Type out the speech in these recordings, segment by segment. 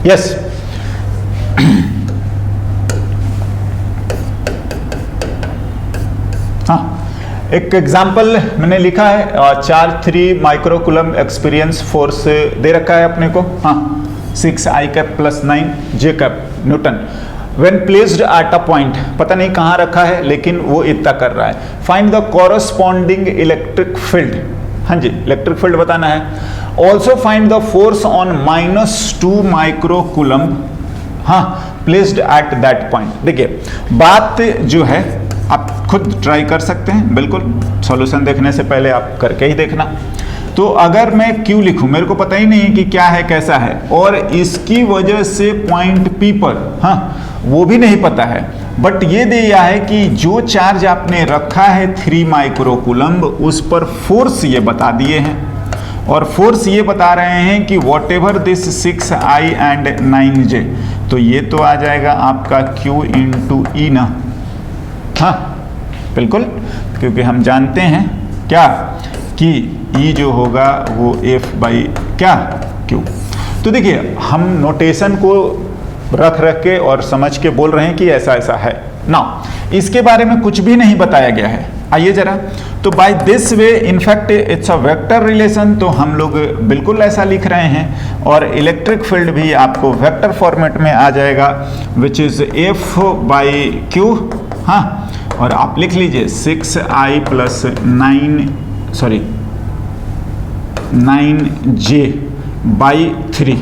Yes हाँ, एक example मैंने लिखा है, चार्ज 3 माइक्रोकूलम एक्सपीरियंस फोर्स दे रखा है अपने को, हाँ 6 I cap plus 9 J cap Newton when placed at a point, पता नहीं कहाँ रखा है लेकिन वो इतना कर रहा है। Find the corresponding electric field, हाँ जी इलेक्ट्रिक फील्ड बताना है। Also find the force on -2 microcoulomb, हाँ प्लेस्ड एट दैट पॉइंट। देखिए बात जो है आप खुद ट्राई कर सकते हैं, बिल्कुल सॉल्यूशन देखने से पहले आप करके ही देखना। तो अगर मैं Q लिखूं, मेरे को पता ही नहीं है कि क्या है कैसा है, और इसकी वजह से पॉइंट P पर, हाँ वो भी नहीं पता है, बट ये दिया है कि जो चार्ज आपने रखा है 3 माइक्रोकूलम्ब उस पर फोर्स ये बता दिए हैं, और फोर्स ये बता रहे हैं कि what ever this 6I and 9J, तो ये तो आ जाएगा आपका Q इंटू ई ना, हाँ बिल्कुल, क्योंकि हम जानते हैं क्या कि E जो होगा वो F बाई क्या Q। तो देखिए हम नोटेशन को रख के और समझ के बोल रहे हैं कि ऐसा ऐसा है ना, इसके बारे में कुछ भी नहीं बताया गया है। आइए जरा, तो by this way in fact it's a vector relation, तो हम लोग बिल्कुल ऐसा लिख रहे हैं, और इलेक्ट्रिक फील्ड भी आपको वेक्टर फॉर्मेट में आ जाएगा which is F by Q, हाँ और आप लिख लीजिए 6I प्लस 9J बाई 3,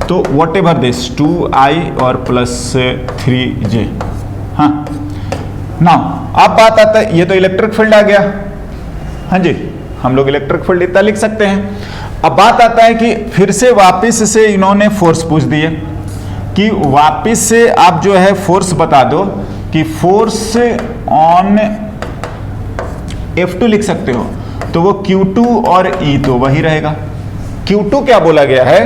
तो वॉट एवर दिस 2I और प्लस 3J, हाँ ना। अब बात आता है, ये तो इलेक्ट्रिक फील्ड आ गया, हाँ जी हम लोग इलेक्ट्रिक फील्ड इतना लिख सकते हैं। अब बात आता है कि फिर से वापस से इन्होंने फोर्स पूछ दिए कि वापस से आप जो है फोर्स बता दो कि फोर्स ऑन F2 लिख सकते हो, तो वो Q2 और E तो वही रहेगा। Q2 क्या बोला गया है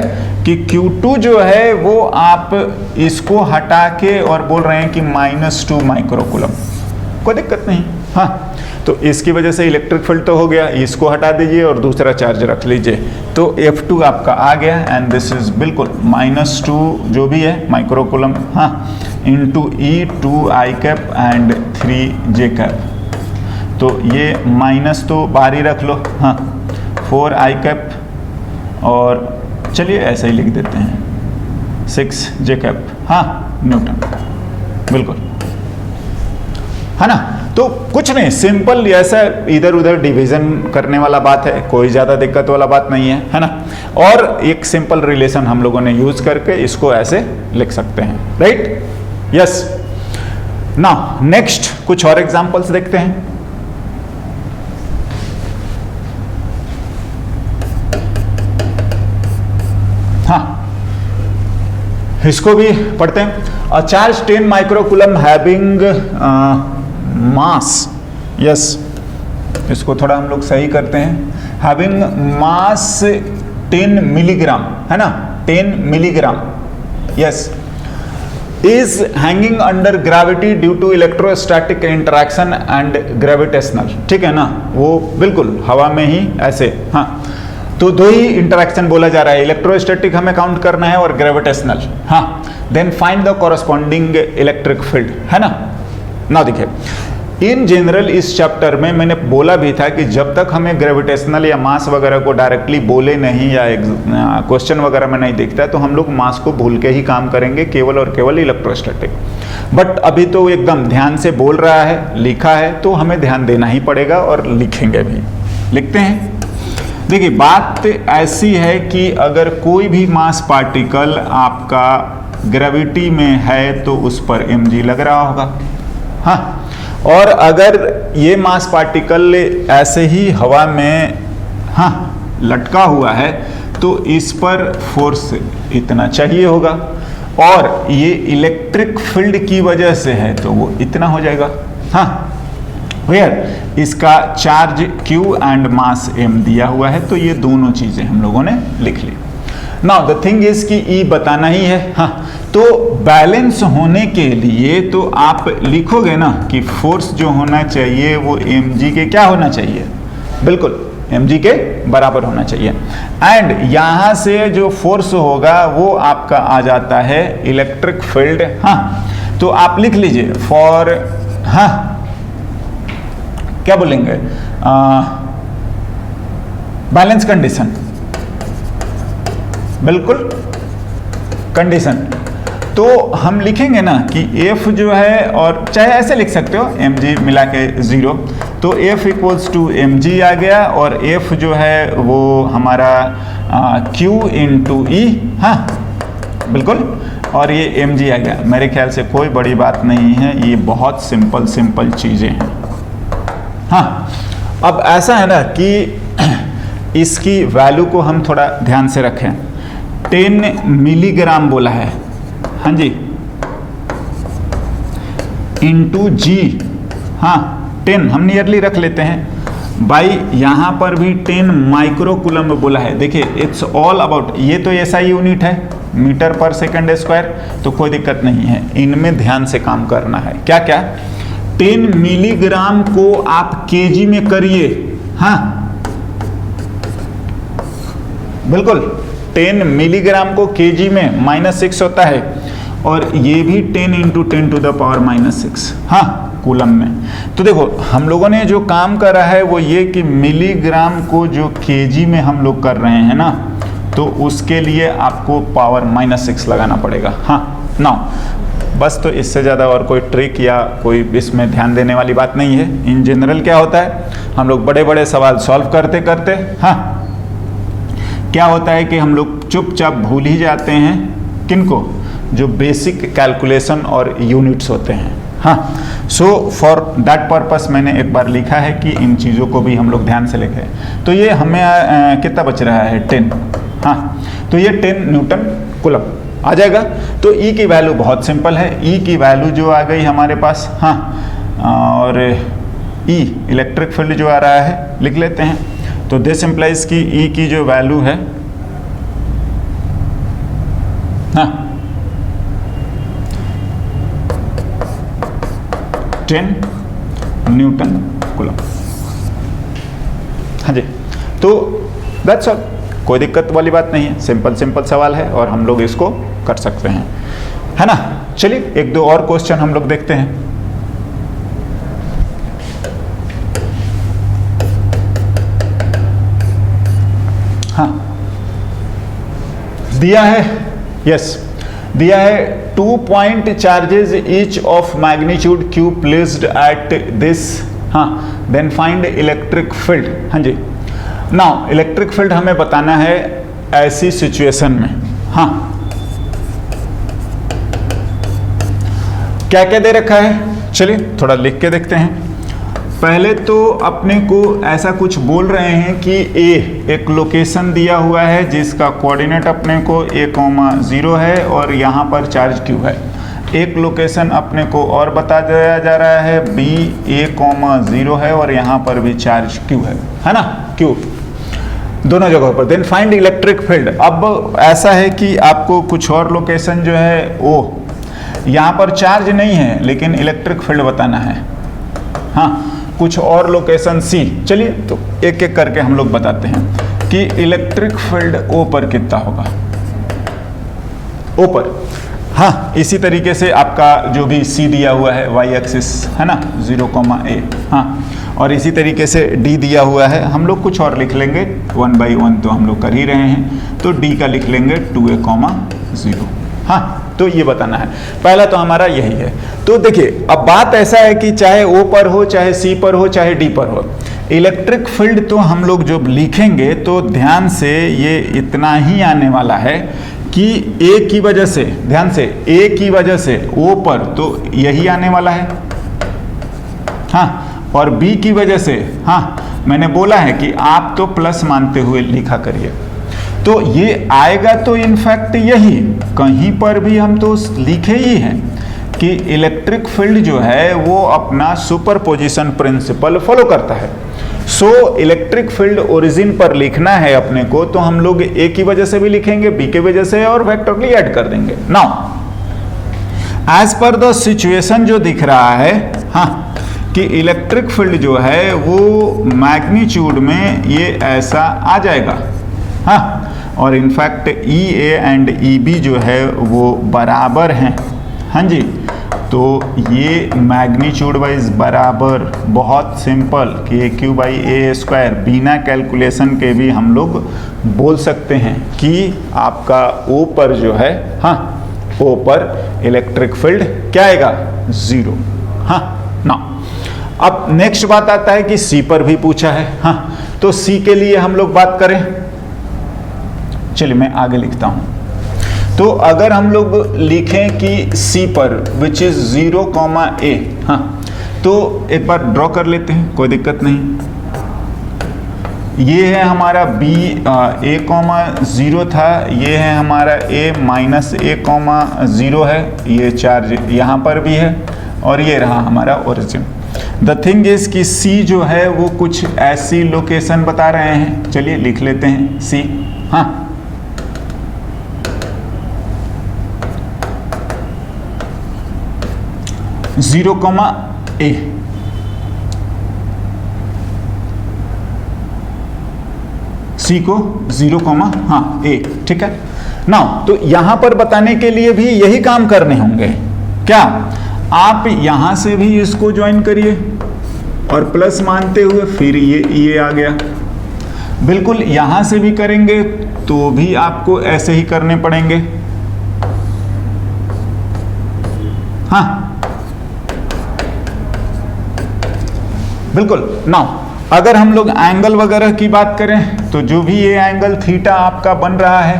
कि Q2 जो है वो आप इसको हटा के और बोल रहे हैं कि -2 माइक्रोकूलम, कोई दिक्कत नहीं, हाँ तो इसकी वजह से इलेक्ट्रिक फील्ड तो हो गया, इसको हटा दीजिए और दूसरा चार्ज रख लीजिए, तो F2 आपका आ गया एंड दिस इज बिल्कुल -2 जो भी है माइक्रोकूलम, हाँ into E 2I cap and 3J cap, तो ये माइनस तो बाहर ही रख लो, हाँ 4I कैप, और चलिए ऐसे ही लिख देते हैं 6J कैप, हाँ न्यूटन, बिल्कुल है ना। तो कुछ नहीं, सिंपल ऐसा इधर उधर डिवीजन करने वाला बात है, कोई ज़्यादा दिक्कत वाला बात नहीं है ना। और एक सिंपल रिलेशन हम लोगों ने यूज करके इसको ऐसे लिख सकते हैं, राइट, यस। नाउ नेक्स्ट कुछ और एग्जांपल्स देखते हैं। हाँ इसको भी पढ़ते हैं। A charge 10 microcoulomb having mass, yes इसको थोड़ा हम लोग सही करते हैं, हैविंग मास 10 मिलीग्राम, है ना 10 milligram, yes, is hanging under gravity due to electrostatic interaction and gravitational, ठीक है ना, वो बिल्कुल हवा में ही ऐसे, हाँ तो दो ही इंटरेक्शन बोला जा रहा है, इलेक्ट्रोस्टैटिक हमें काउंट करना है और ग्रेविटेशनल, हाँ। Then find the corresponding electric field, है ना। ना देखिए इन जनरल इस चैप्टर में मैंने बोला भी था कि जब तक हमें ग्रेविटेशनल या मास वगैरह को डायरेक्टली बोले नहीं या क्वेश्चन वगैरह में नहीं दिखता है तो हम लोग मास को भूल के ही काम करेंगे, केवल और केवल इलेक्ट्रोस्टैटिक। बट अभी तो एकदम ध्यान से बोल रहा है, लिखा है, तो हमें ध्यान देना ही पड़ेगा और लिखेंगे भी। लिखते हैं। देखिए बात ऐसी है कि अगर कोई भी मास पार्टिकल आपका ग्रेविटी में है तो उस पर mg लग रहा होगा, हाँ। और अगर ये मास पार्टिकल ऐसे ही हवा में, हाँ, लटका हुआ है तो इस पर फोर्स इतना चाहिए होगा, और ये इलेक्ट्रिक फील्ड की वजह से है तो वो इतना हो जाएगा, हाँ। वेयर इसका charge Q and mass m दिया हुआ है, तो ये दोनों चीजें हम लोगों ने लिख ली। नाउ द थिंग इज कि E बताना ही है, हाँ। तो बैलेंस होने के लिए तो आप लिखोगे ना कि फोर्स जो होना चाहिए वो mg के क्या होना चाहिए, बिल्कुल mg के बराबर होना चाहिए। एंड यहां से जो फोर्स होगा वो आपका आ जाता है इलेक्ट्रिक फील्ड। हाँ, तो आप लिख लीजिए फॉर, हाँ क्या बोलेंगे, बैलेंस कंडीशन, बिल्कुल कंडीशन। तो हम लिखेंगे ना कि F जो है, और चाहे ऐसे लिख सकते हो mg मिला के 0, तो F इक्वल्स टू mg आ गया, और F जो है वो हमारा Q इंटू E, हाँ बिल्कुल, और ये mg आ गया। मेरे ख्याल से कोई बड़ी बात नहीं है, ये बहुत सिंपल चीज़ें हैं। हाँ, अब ऐसा है ना कि इसकी वैल्यू को हम थोड़ा ध्यान से रखें। 10 मिलीग्राम बोला है, हाँ जी, इंटू जी, हाँ 10 हम नियरली रख लेते हैं, बाई यहाँ पर भी 10 माइक्रोकूलम बोला है। देखिए इट्स ऑल अबाउट, ये तो ऐसा यूनिट है मीटर पर सेकंड स्क्वायर, तो कोई दिक्कत नहीं है, इनमें ध्यान से काम करना है। क्या क्या, 10 मिलीग्राम को आप केजी में करिए, हाँ बिल्कुल, 10 मिलीग्राम को केजी में -6 होता है, और ये भी 10 इंटू 10 टू द पावर -6, हाँ कूलम में। तो देखो हम लोगों ने जो काम करा है वो ये कि मिलीग्राम को जो केजी में हम लोग कर रहे हैं ना, तो उसके लिए आपको पावर -6 लगाना पड़ेगा। हाँ नाउ बस, तो इससे ज़्यादा और कोई ट्रिक या कोई इसमें ध्यान देने वाली बात नहीं है। इन जनरल क्या होता है, हम लोग बड़े बड़े सवाल सॉल्व करते करते, हाँ क्या होता है कि हम लोग चुपचाप भूल ही जाते हैं किनको, जो बेसिक कैलकुलेशन और यूनिट्स होते हैं। हाँ, सो फॉर दैट पर्पस मैंने एक बार लिखा है कि इन चीज़ों को भी हम लोग ध्यान से लिखें। तो ये हमें कितना बच रहा है, 10, हाँ तो ये 10 न्यूटन कूलम आ जाएगा। तो ई की वैल्यू बहुत सिंपल है, ई की वैल्यू जो आ गई हमारे पास, हाँ, और ई इलेक्ट्रिक फील्ड जो आ रहा है लिख लेते हैं। तो दिस इम्प्लाइज की ई की जो वैल्यू है, हाँ 10 न्यूटन कूलम, हाँ जी। तो दैट्स ऑल, कोई दिक्कत वाली बात नहीं है, सिंपल सवाल है और हम लोग इसको कर सकते हैं, है ना। चलिए एक दो और क्वेश्चन हम लोग देखते हैं। हाँ दिया है, यस दिया है 2 point charges each of magnitude Q placed at this, हाँ देन फाइंड इलेक्ट्रिक फील्ड। हाँ जी, नाउ इलेक्ट्रिक फील्ड हमें बताना है ऐसी सिचुएशन में। हाँ क्या क्या दे रखा है, चलिए थोड़ा लिख के देखते हैं। पहले तो अपने को ऐसा कुछ बोल रहे हैं कि ए एक लोकेशन दिया हुआ है जिसका कोऑर्डिनेट अपने को a,0 है और यहाँ पर चार्ज Q है। एक लोकेशन अपने को और बता दिया जा रहा है b a,0 है और यहाँ पर भी चार्ज Q है ना, Q दोनों जगहों पर। Then find electric field. अब ऐसा है कि आपको कुछ और लोकेशन जो है O, यहाँ पर चार्ज नहीं है लेकिन इलेक्ट्रिक फील्ड बताना है। हाँ कुछ और लोकेशन C, चलिए तो एक एक करके हम लोग बताते हैं कि इलेक्ट्रिक फील्ड O पर कितना होगा। O पर, हाँ इसी तरीके से आपका जो भी C दिया हुआ है y एक्सिस है ना 0,a, हाँ और इसी तरीके से D दिया हुआ है। हम लोग कुछ और लिख लेंगे 1/1 तो हम लोग कर ही रहे हैं, तो D का लिख लेंगे 2a,0। हाँ तो ये बताना है, पहला तो हमारा यही है। तो देखिए अब बात ऐसा है कि चाहे O पर हो, चाहे C पर हो, चाहे D पर हो, इलेक्ट्रिक फील्ड तो हम लोग जब लिखेंगे तो ध्यान से ये इतना ही आने वाला है कि A की वजह से, ध्यान से A की वजह से O पर तो यही आने वाला है, हाँ और B की वजह से, हाँ मैंने बोला है कि आप तो प्लस मानते हुए लिखा करिए। तो ये आएगा तो इनफैक्ट यही, कहीं पर भी हम तो लिखे ही हैं कि इलेक्ट्रिक फील्ड जो है वो अपना सुपरपोजिशन प्रिंसिपल फॉलो करता है। सो इलेक्ट्रिक फील्ड ओरिजिन पर लिखना है अपने को, तो हम लोग A की वजह से भी लिखेंगे, B की वजह से और वेक्टरली ऐड कर देंगे। Now as per the situation जो दिख रहा है, हाँ कि इलेक्ट्रिक फील्ड जो है वो मैग्नीट्यूड में ये ऐसा आ जाएगा। हाँ, और in fact E A and E B जो है वो बराबर हैं। हाँ जी, तो ये मैग्नीट्यूड वाइज बराबर, बहुत सिंपल कि ए क्यू बाई ए स्क्वायर, बिना कैलकुलेशन के भी हम लोग बोल सकते हैं कि आपका ओ पर जो है, हाँ, ओ पर इलेक्ट्रिक फील्ड क्या आएगा, 0। हाँ ना, अब नेक्स्ट बात आता है कि सी पर भी पूछा है। हाँ, तो सी के लिए हम लोग बात करें, चलिए मैं आगे लिखता हूं। तो अगर हम लोग लिखें कि सी पर विच इज 0, a, हाँ, तो एक बार ड्रॉ कर लेते हैं, कोई दिक्कत नहीं। ये है हमारा b, a, 0 था, ये है हमारा a माइनस a, 0 है, ये चार्ज यहाँ पर भी है, और ये रहा हमारा ओरिजिन। द थिंग इज कि c जो है वो कुछ ऐसी लोकेशन बता रहे हैं, चलिए लिख लेते हैं c। हाँ, जीरो कॉमा ए, सी को 0, हाँ ए, ठीक है ना। तो यहां पर बताने के लिए भी यही काम करने होंगे। क्या आप यहां से भी इसको ज्वाइन करिए और प्लस मानते हुए फिर ये आ गया। बिल्कुल यहां से भी करेंगे तो भी आपको ऐसे ही करने पड़ेंगे। हाँ, बिल्कुल ना। अगर हम लोग एंगल वगैरह की बात करें तो जो भी ये एंगल थीटा आपका बन रहा है,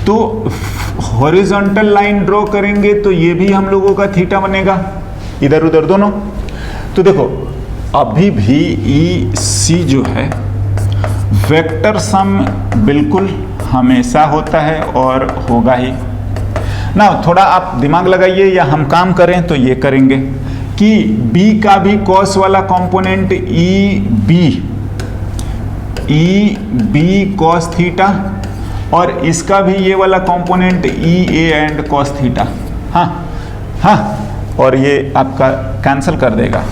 तो हॉरिजॉन्टल लाइन ड्रॉ करेंगे तो ये भी हम लोगों का थीटा बनेगा, इधर उधर दोनों। तो देखो अभी भी ई सी जो है वेक्टर सम बिल्कुल हमेशा होता है और होगा ही ना। थोड़ा आप दिमाग लगाइए या हम काम करें तो ये करेंगे कि b का भी कॉस वाला component E B cos theta, और इसका भी ये वाला component E A and cos theta. हाँ हाँ, और ये आपका कैंसिल कर देगा।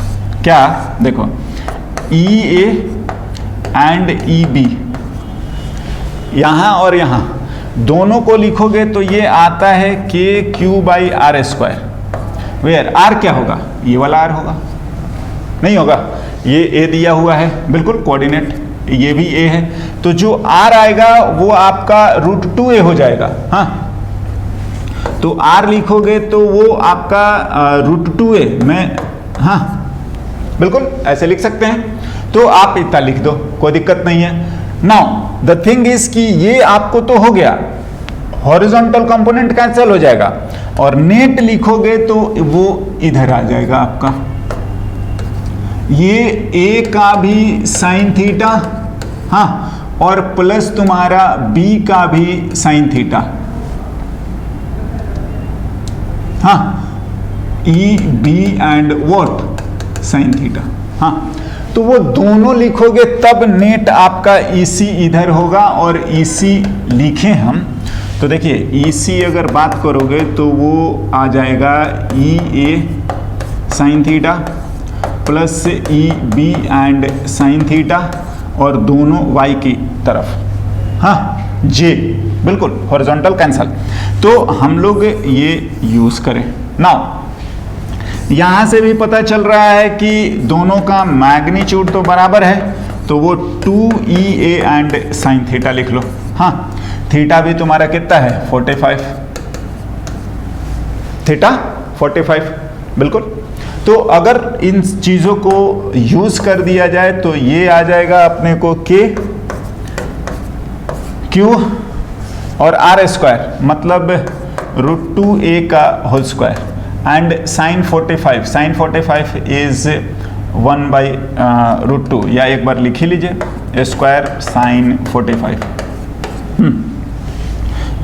क्या देखो, ई ए एंड ई बी, यहाँ और यहाँ दोनों को लिखोगे तो ये आता है K q by r square. Where r क्या होगा, ये वाला आर होगा, नहीं होगा, ये ए दिया हुआ है, बिल्कुल कोऑर्डिनेट, ये भी ए है, तो जो आर आएगा वो आपका √2a हो जाएगा। हाँ, तो आर लिखोगे तो वो आपका √2a में, हाँ बिल्कुल ऐसे लिख सकते हैं। तो आप इतना लिख दो, कोई दिक्कत नहीं है। नाउ द थिंग इज कि ये आपको तो हो गया, हॉरिजॉन्टल कंपोनेंट कैंसिल हो जाएगा, और नेट लिखोगे तो वो इधर आ जाएगा आपका, ये ए का भी साइन थीटा, हाँ, और प्लस तुम्हारा बी का भी साइन थीटा। हाँ, E B and what sine theta. हाँ, तो वो दोनों लिखोगे तब नेट आपका ईसी इधर होगा, और ईसी लिखें हम तो देखिए ईसी अगर बात करोगे तो वो आ जाएगा E A sine theta plus E B and sine theta, और दोनों वाई की तरफ, हाँ जे, बिल्कुल हॉरिजॉन्टल कैंसल। तो हम लोग ये यूज करें। नाउ यहां से भी पता चल रहा है कि दोनों का मैग्नीट्यूड तो बराबर है, तो वो 2EA एंड साइन थीटा लिख लो। हाँ, थीटा भी तुम्हारा कितना है 45, थीटा 45, बिल्कुल। तो अगर इन चीजों को यूज कर दिया जाए तो ये आ जाएगा अपने को के क्यू और आर स्क्वायर, मतलब √2a का whole square, and sine 45, sine 45 is 1/√2, या एक बार लिख ही लीजिए स्क्वायर साइन 45।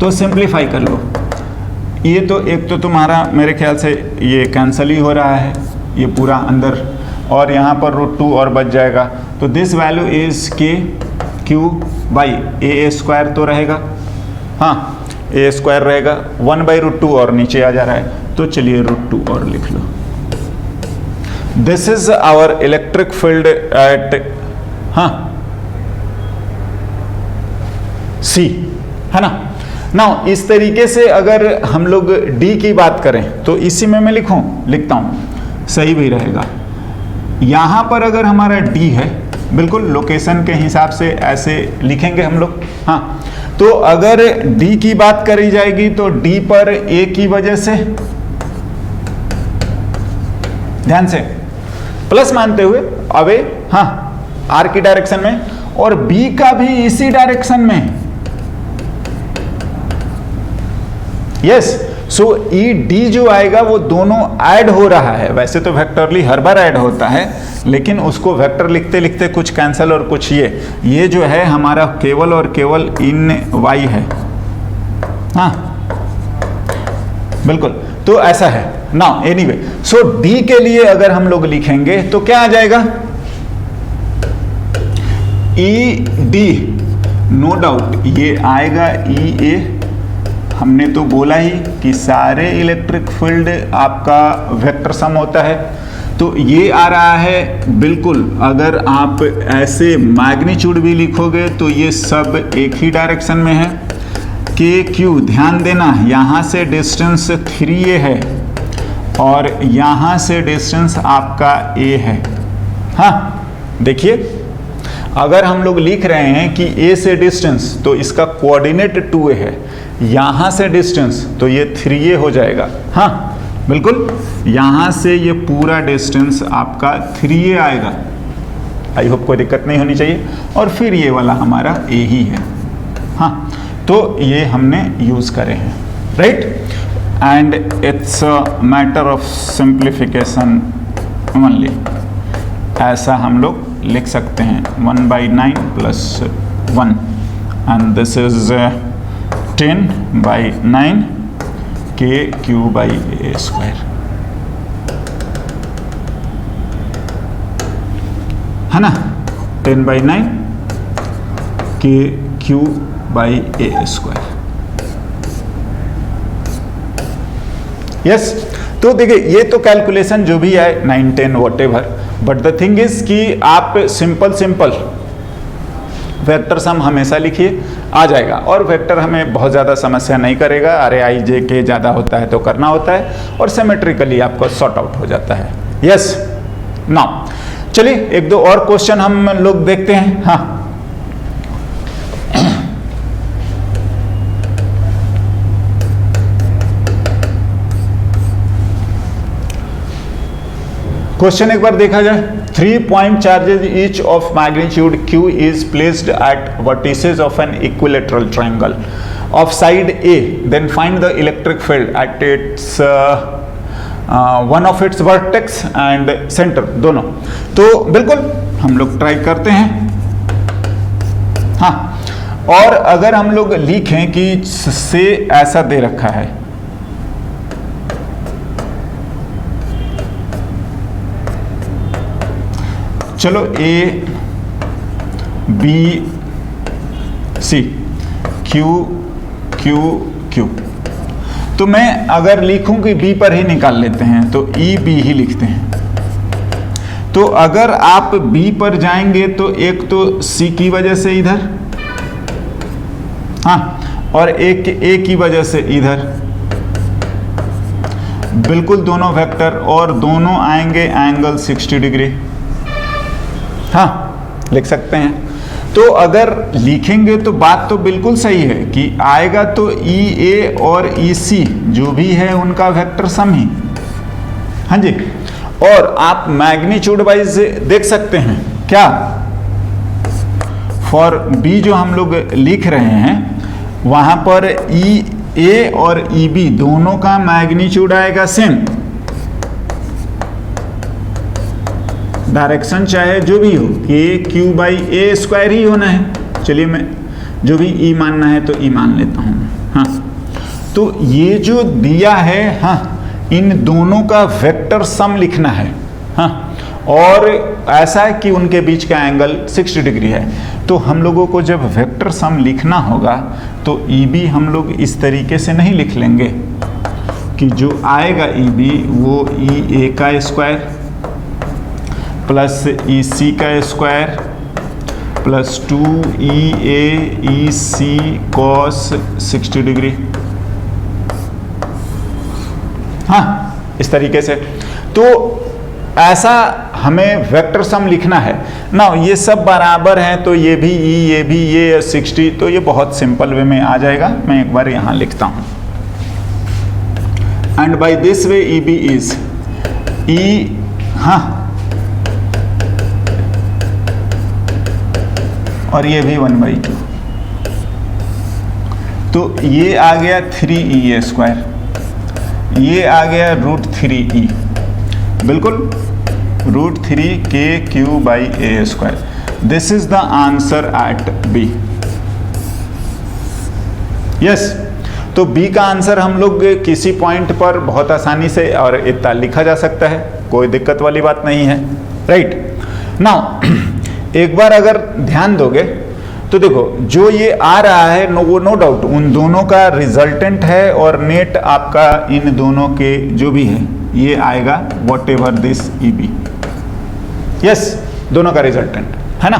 तो सिंप्लीफाई कर लो, ये तो एक तो तुम्हारा मेरे ख्याल से ये कैंसिल ही हो रहा है, ये पूरा अंदर, और यहाँ पर √2 और बच जाएगा, तो दिस वैल्यू इज के क्यू बाई ए स्क्वायर तो रहेगा, हाँ ए स्क्वायर रहेगा, 1/√2 और नीचे आ जा रहा है, तो चलिए √2 और लिख लो। This is our electric field at C, है ना। नाउ इस तरीके से अगर हम लोग डी की बात करें तो इसी में मैं लिखता हूं, सही भी रहेगा। यहां पर अगर हमारा डी है, बिल्कुल लोकेशन के हिसाब से ऐसे लिखेंगे हम लोग। हाँ, तो अगर डी की बात करी जाएगी तो डी पर ए की वजह से, ध्यान से प्लस मानते हुए अवे, हाँ, आर की डायरेक्शन में, और बी का भी इसी डायरेक्शन में। यस, सो ई डी जो आएगा वो दोनों ऐड हो रहा है। वैसे तो वेक्टरली हर बार ऐड होता है, लेकिन उसको वेक्टर लिखते लिखते कुछ कैंसिल और कुछ ये जो है हमारा केवल और केवल इन वाई है। हाँ, बिल्कुल, तो ऐसा है ना। एनीवे, सो डी के लिए अगर हम लोग लिखेंगे तो क्या आ जाएगा, ई डी, नो डाउट ये आएगा ई ए। हमने तो बोला ही कि सारे इलेक्ट्रिक फील्ड आपका वेक्टर सम होता है, तो ये आ रहा है। बिल्कुल, अगर आप ऐसे मैग्नीट्यूड भी लिखोगे तो ये सब एक ही डायरेक्शन में है। के क्यू, ध्यान देना, यहाँ से डिस्टेंस 3a है और यहाँ से डिस्टेंस आपका a है। हाँ, देखिए, अगर हम लोग लिख रहे हैं कि a से डिस्टेंस, तो इसका कोऑर्डिनेट 2a है, यहाँ से डिस्टेंस तो ये 3a हो जाएगा। हाँ, बिल्कुल, यहाँ से ये पूरा डिस्टेंस आपका 3a आएगा। आई होप कोई दिक्कत नहीं होनी चाहिए। और फिर ये वाला हमारा a ही है। हाँ, तो ये हमने यूज़ करे हैं, right. And it's a matter of simplification only. ऐसा हम लोग लिख सकते हैं 1/9 + 1 एंड दिस इज 10/9 KQ/A², है ना। 10/9 KQ/A²। यस, तो देखिए ये तो कैलकुलेशन जो भी है 9, 10 whatever, but the thing is कि आप सिंपल वेक्टर सम हमेशा लिखिए, आ जाएगा। और वेक्टर हमें बहुत ज़्यादा समस्या नहीं करेगा। अरे आई जे के ज़्यादा होता है तो करना होता है, और सिमेट्रिकली आपको सॉर्ट आउट हो जाता है। यस, नाउ चलिए एक दो और क्वेश्चन हम लोग देखते हैं। हाँ, क्वेश्चन एक बार देखा जाए। 3 point charges each of magnitude q is placed at vertices of an equilateral triangle of side A. Then find the electric field at its one of its vertex and center, दोनों। तो बिल्कुल हम लोग try करते हैं। हाँ, और अगर हम लोग लिखें कि से ऐसा दे रखा है, चलो A B C Q Q Q, तो मैं अगर लिखूं कि B पर ही निकाल लेते हैं तो E B ही लिखते हैं। तो अगर आप B पर जाएंगे तो एक तो C की वजह से इधर, हाँ, और एक A की वजह से इधर, बिल्कुल दोनों वेक्टर, और दोनों आएंगे एंगल 60 डिग्री। हाँ, लिख सकते हैं। तो अगर लिखेंगे तो बात तो बिल्कुल सही है कि आएगा तो ई ए और ई सी जो भी है उनका वेक्टर सम ही। हाँ जी, और आप मैग्नीट्यूड वाइज देख सकते हैं क्या, फॉर बी जो हम लोग लिख रहे हैं वहां पर ई ए और ई बी दोनों का मैग्नीट्यूड आएगा सेम। डायरेक्शन चाहे जो भी हो, KQ/A² ही होना है। चलिए मैं जो भी E मानना है तो E मान लेता हूँ। हाँ, तो ये जो दिया है, हाँ, इन दोनों का वेक्टर सम लिखना है। हाँ, और ऐसा है कि उनके बीच का एंगल 60 डिग्री है। तो हम लोगों को जब वेक्टर सम लिखना होगा तो EB हम लोग इस तरीके से नहीं लिख लेंगे कि जो आएगा EB वो EA² प्लस ई सी का square plus 2EA EC cos 60 degree. हाँ, इस तरीके से। तो ऐसा हमें वेक्टर सम लिखना है ना। ये सब बराबर हैं तो ये भी E, ये भी ये 60, तो ये बहुत सिंपल वे में आ जाएगा। मैं एक बार यहां लिखता हूं, and by this way EB is E, हाँ, और ये भी 1/2, तो ये आ गया 3EA स्क्वायर, ये आ गया √3E, बिल्कुल √3KQ/A square. This is the answer at B। Yes, तो B का आंसर हम लोग किसी पॉइंट पर बहुत आसानी से और इतना लिखा जा सकता है, कोई दिक्कत वाली बात नहीं है, राइट। नाउ एक बार अगर ध्यान दोगे तो देखो, जो ये आ रहा है नो डाउट उन दोनों का रिजल्टेंट है, और नेट आपका इन दोनों के जो भी है ये आएगा what ever this EB। Yes, दोनों का रिजल्टेंट है ना।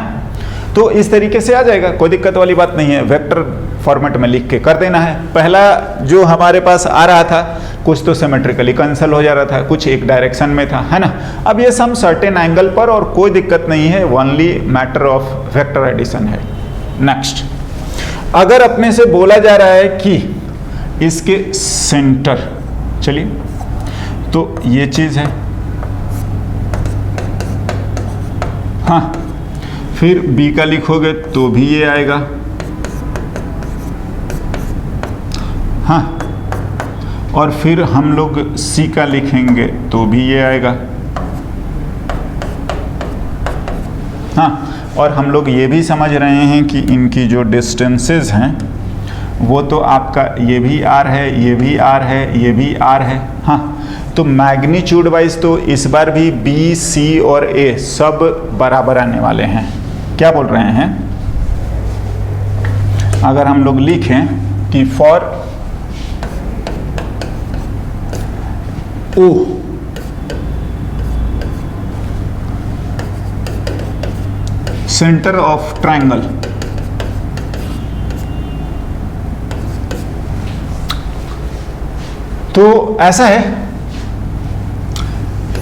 तो इस तरीके से आ जाएगा, कोई दिक्कत वाली बात नहीं है। वेक्टर फॉर्मेट में लिख के कर देना है। पहला जो हमारे पास आ रहा था कुछ तो सिमेट्रिकली कैंसिल हो जा रहा था, कुछ एक डायरेक्शन में था, है ना। अब ये सम सर्टेन एंगल पर, और कोई दिक्कत नहीं है, only matter of vector addition है। नेक्स्ट, अगर अपने से बोला जा रहा है कि इसके सेंटर, चलिए तो ये चीज है, हाँ, फिर B का लिखोगे तो भी ये आएगा, हाँ, और फिर हम लोग C का लिखेंगे तो भी ये आएगा, हाँ, और हम लोग ये भी समझ रहे हैं कि इनकी जो डिस्टेंसेस हैं वो तो आपका ये भी R है, ये भी R है, ये भी R है, हाँ। तो मैग्नीट्यूड वाइज तो इस बार भी B, C और A सब बराबर आने वाले हैं। क्या बोल रहे हैं, अगर हम लोग लिखें कि for O centre of triangle, तो ऐसा है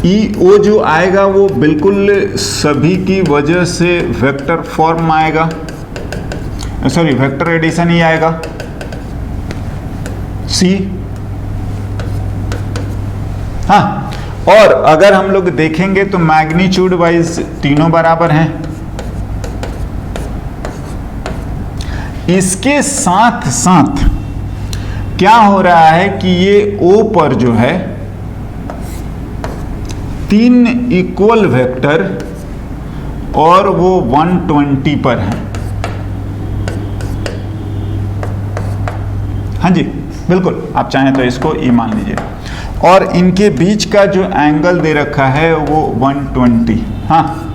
EO जो आएगा वो बिल्कुल सभी की वजह से वेक्टर फॉर्म आएगा, सॉरी वेक्टर एडिशन ही आएगा। C, हाँ, और अगर हम लोग देखेंगे तो मैग्नीट्यूड वाइज तीनों बराबर हैं। इसके साथ साथ क्या हो रहा है कि ये O पर जो है 3 इक्वल वेक्टर और वो 120 पर है। हाँ जी, बिल्कुल, आप चाहें तो इसको E मान लीजिए, और इनके बीच का जो एंगल दे रखा है वो 120, हाँ।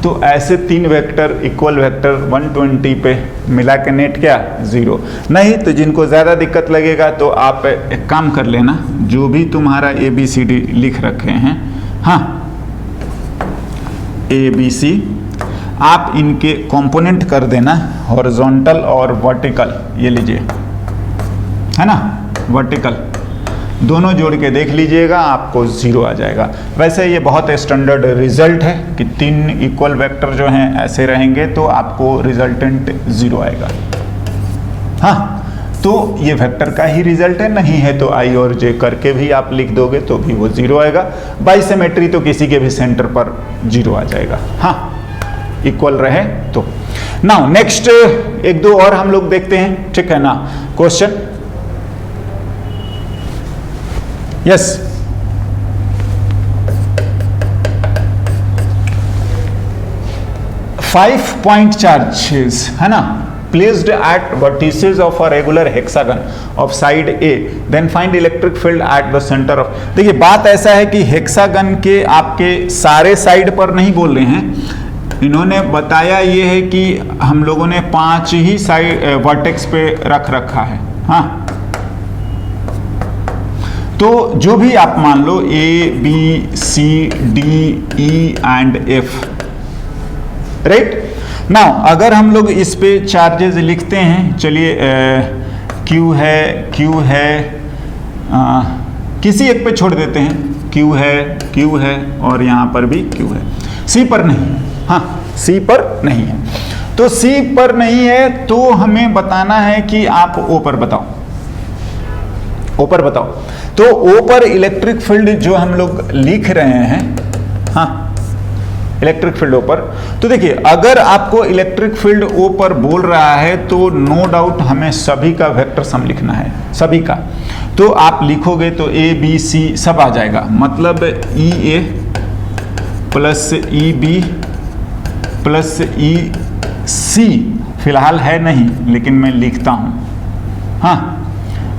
तो ऐसे 3 वेक्टर इक्वल वेक्टर 120 पे मिला के नेट क्या 0। नहीं तो जिनको ज़्यादा दिक्कत लगेगा तो आप एक काम कर लेना, जो भी तुम्हारा ABCD लिख रखे हैं, हाँ, ABC, आप इनके कंपोनेंट कर देना हॉरिजॉन्टल और वर्टिकल, ये लीजिए, है ना, वर्टिकल दोनों जोड़ के देख लीजिएगा, आपको 0 आ जाएगा। वैसे ये बहुत स्टैंडर्ड रिजल्ट है कि 3 इक्वल वेक्टर जो हैं ऐसे रहेंगे तो आपको रिजल्टेंट 0 आएगा, हाँ। तो ये वेक्टर का ही रिजल्ट है, नहीं है तो I और J करके भी आप लिख दोगे तो भी वो 0 आएगा। बाई सिमेट्री तो किसी के भी सेंटर पर 0 आ जाएगा, हाँ, इक्वल रहे तो। नाउ नेक्स्ट एक दो और हम लोग देखते हैं, ठीक है ना। Question, yes, five point charges है ना, placed at vertices of a regular hexagon of side A, then find electric field at the centre of. देखिए बात ऐसा है कि हेक्सागन के आपके सारे साइड पर नहीं बोल रहे हैं, इन्होंने बताया ये है कि हम लोगों ने 5 ही साइड वर्टेक्स पे रख रखा है, हाँ। तो जो भी आप मान लो A, B, C, D, E and F, right. Now अगर हम लोग इस पे चार्जेस लिखते हैं, चलिए Q है, किसी एक पे छोड़ देते हैं, Q है और यहाँ पर भी Q है, C पर नहीं, हाँ C पर नहीं है। तो C पर नहीं है तो हमें बताना है कि आप O पर बताओ, O पर बताओ। तो O पर इलेक्ट्रिक फील्ड जो हम लोग लिख रहे हैं, हाँ इलेक्ट्रिक फील्ड O पर, तो देखिए अगर आपको इलेक्ट्रिक फील्ड O पर बोल रहा है तो नो डाउट हमें सभी का वेक्टर सम लिखना है, सभी का। तो आप लिखोगे तो A, B, C सब आ जाएगा, मतलब EA plus EB plus EC फिलहाल है नहीं लेकिन मैं लिखता हूं, हाँ,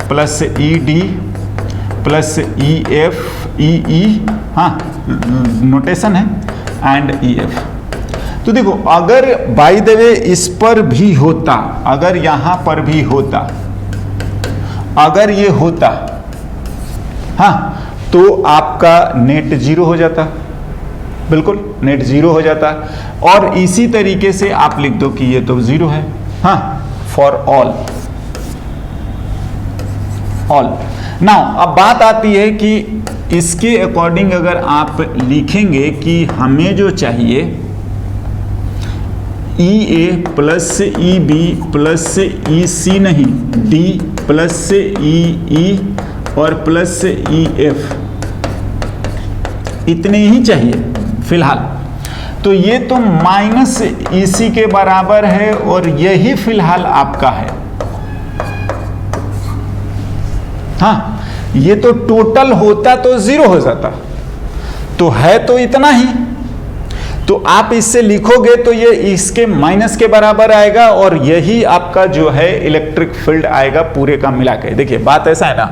plus ED plus EF EE, हाँ नोटेशन है, एंड EF। तो देखो अगर बाय द वे इस पर भी होता, अगर यहां पर भी होता, अगर ये होता, हाँ, तो आपका नेट जीरो हो जाता, बिल्कुल नेट जीरो हो जाता। और इसी तरीके से आप लिख दो कि ये तो जीरो है, हाँ, फॉर ऑल। नाउ अब बात आती है कि इसके अकॉर्डिंग अगर आप लिखेंगे कि हमें जो चाहिए EA plus EB plus EC नहीं, D प्लस EE और प्लस EF, इतने ही चाहिए फिलहाल। तो ये तो माइनस EC के बराबर है और यही फिलहाल आपका है, हाँ, ये तो टोटल होता तो जीरो हो जाता, तो है तो इतना ही। तो आप इससे लिखोगे तो ये इसके माइनस के बराबर आएगा और यही आपका जो है इलेक्ट्रिक फील्ड आएगा पूरे का मिला के। देखिए बात ऐसा है ना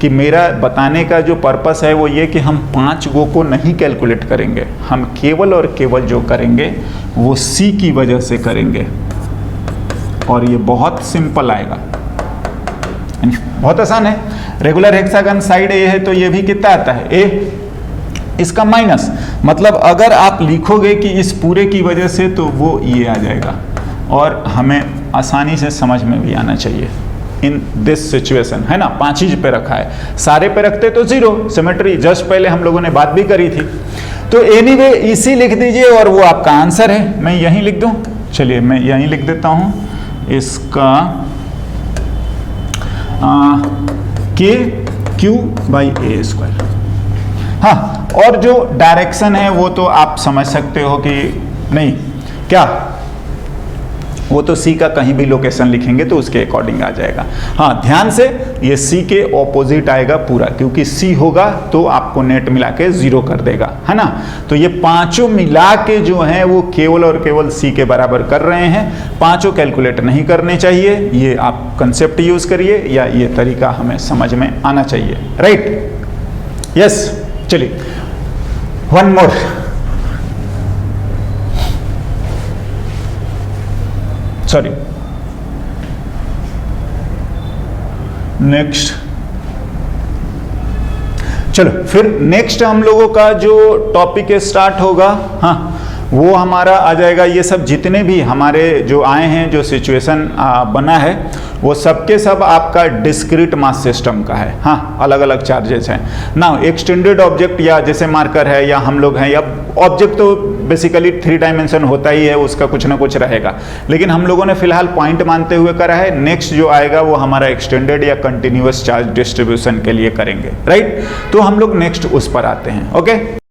कि मेरा बताने का जो पर्पस है वो ये कि हम 5 गो को नहीं कैलकुलेट करेंगे, हम केवल और केवल जो करेंगे वो C की वजह से करेंगे और ये बहुत सिंपल आएगा, बहुत आसान है। रेगुलर हेक्सागन साइड A है तो ये भी कितना आता है A, इसका माइनस, मतलब अगर आप लिखोगे कि इस पूरे की वजह से तो वो ये आ जाएगा और हमें आसानी से समझ में भी आना चाहिए इन दिस सिचुएशन, है ना। 5 चीज पे रखा है, सारे पे रखते तो जीरो, सिमेट्री जस्ट पहले हम लोगों ने बात भी करी थी। तो एनीवे EC लिख दीजिए और वो आपका आंसर है। मैं यहीं लिख दूं, चलिए मैं यहीं लिख देता हूं इसका KQ/A²। हाँ, और जो डायरेक्शन है वो तो आप समझ सकते हो कि नहीं क्या, वो तो C का कहीं भी लोकेशन लिखेंगे तो उसके अकॉर्डिंग आ जाएगा। हाँ ध्यान से, ये C के ऑपोजिट आएगा पूरा, क्योंकि C होगा तो आपको नेट मिला के जीरो कर देगा, है ना। तो ये पांचों मिला के जो हैं वो केवल और केवल C के बराबर कर रहे हैं, पांचों कैलकुलेट नहीं करने चाहिए। ये आप कंसेप्ट यूज करिए या ये तरीका हमें समझ में आना चाहिए, राइट। यस, चलिए वन मोर। सॉरी, नेक्स्ट, चलो फिर नेक्स्ट हम लोगों का जो टॉपिक स्टार्ट होगा, हाँ वो हमारा आ जाएगा। ये सब जितने भी हमारे जो आए हैं, जो सिचुएशन बना है, वो सबके सब आपका डिस्क्रीट मास सिस्टम का है। हाँ, अलग अलग चार्जेस हैं ना। एक्सटेंडेड ऑब्जेक्ट या जैसे मार्कर है या हम लोग हैं, या ऑब्जेक्ट तो बेसिकली 3 डायमेंशन होता ही है, उसका कुछ ना कुछ रहेगा, लेकिन हम लोगों ने फिलहाल पॉइंट मानते हुए करा है। नेक्स्ट जो आएगा वो हमारा एक्सटेंडेड या कंटिन्यूअस चार्ज डिस्ट्रीब्यूशन के लिए करेंगे, राइट। तो हम लोग नेक्स्ट उस पर आते हैं, ओके।